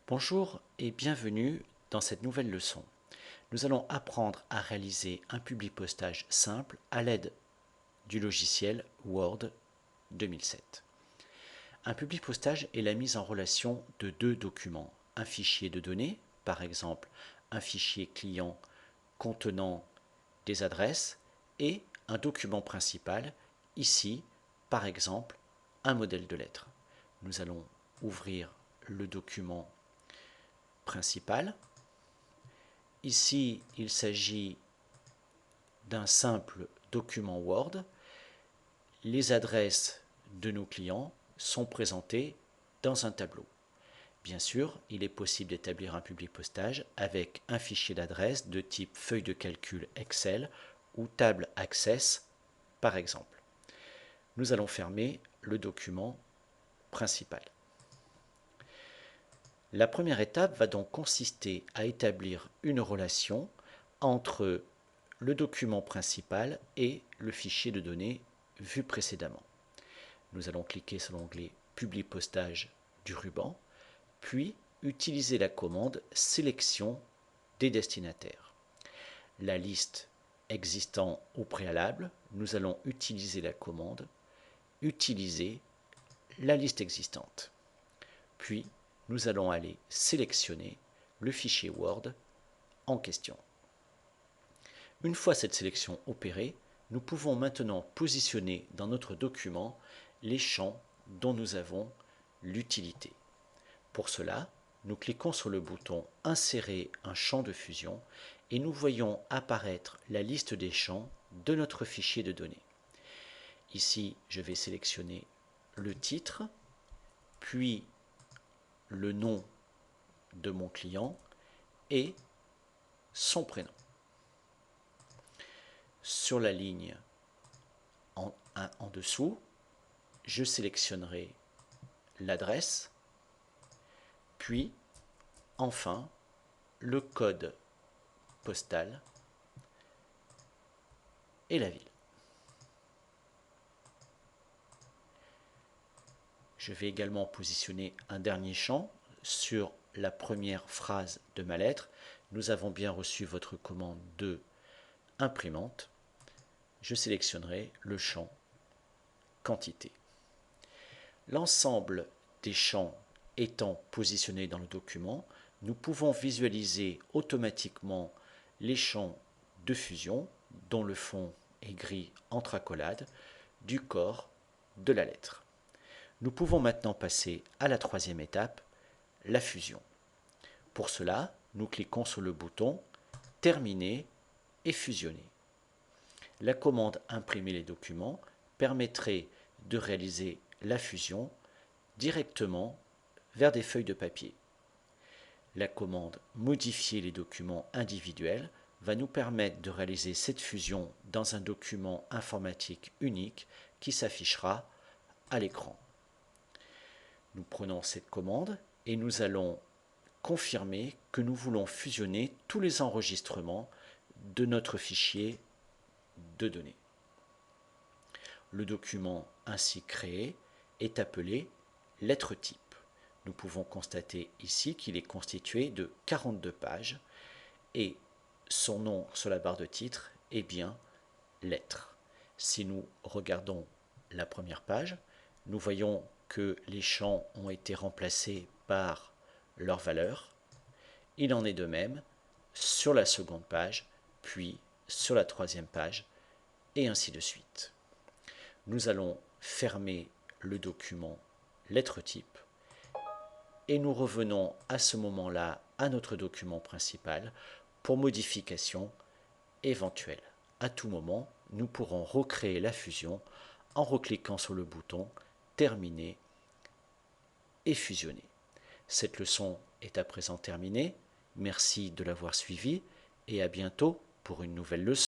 Bonjour et bienvenue dans cette nouvelle leçon. Nous allons apprendre à réaliser un publipostage simple à l'aide du logiciel Word 2007. Un publipostage est la mise en relation de deux documents, un fichier de données, par exemple un fichier client contenant des adresses, et un document principal, ici par exemple un modèle de lettre. Nous allons ouvrir le document principal. Ici, il s'agit d'un simple document Word. Les adresses de nos clients sont présentées dans un tableau. Bien sûr, il est possible d'établir un publipostage avec un fichier d'adresse de type feuille de calcul Excel ou table Access, par exemple. Nous allons fermer le document principal. La première étape va donc consister à établir une relation entre le document principal et le fichier de données vu précédemment. Nous allons cliquer sur l'onglet Publipostage du ruban, puis utiliser la commande Sélection des destinataires. La liste existant au préalable, nous allons utiliser la commande Utiliser la liste existante. Puis, nous allons aller sélectionner le fichier Word en question. Une fois cette sélection opérée, nous pouvons maintenant positionner dans notre document les champs dont nous avons l'utilité. Pour cela, nous cliquons sur le bouton Insérer un champ de fusion et nous voyons apparaître la liste des champs de notre fichier de données. Ici, je vais sélectionner le titre, puis le nom de mon client et son prénom. Sur la ligne en dessous, je sélectionnerai l'adresse, puis enfin le code postal et la ville. Je vais également positionner un dernier champ sur la première phrase de ma lettre. Nous avons bien reçu votre commande de imprimante. Je sélectionnerai le champ quantité. L'ensemble des champs étant positionnés dans le document, nous pouvons visualiser automatiquement les champs de fusion dont le fond est gris entre accolades du corps de la lettre. Nous pouvons maintenant passer à la troisième étape, la fusion. Pour cela, nous cliquons sur le bouton Terminer et fusionner. La commande Imprimer les documents permettrait de réaliser la fusion directement vers des feuilles de papier. La commande Modifier les documents individuels va nous permettre de réaliser cette fusion dans un document informatique unique qui s'affichera à l'écran. Nous prenons cette commande et nous allons confirmer que nous voulons fusionner tous les enregistrements de notre fichier de données. Le document ainsi créé est appelé lettre type. Nous pouvons constater ici qu'il est constitué de 42 pages et son nom sur la barre de titre est bien lettre. Si nous regardons la première page, nous voyons que les champs ont été remplacés par leur valeur. Il en est de même sur la seconde page, puis sur la troisième page, et ainsi de suite. Nous allons fermer le document lettre type et nous revenons à ce moment-là à notre document principal pour modification éventuelle. À tout moment, nous pourrons recréer la fusion en recliquant sur le bouton Terminer et fusionner. Cette leçon est à présent terminée. Merci de l'avoir suivie et à bientôt pour une nouvelle leçon.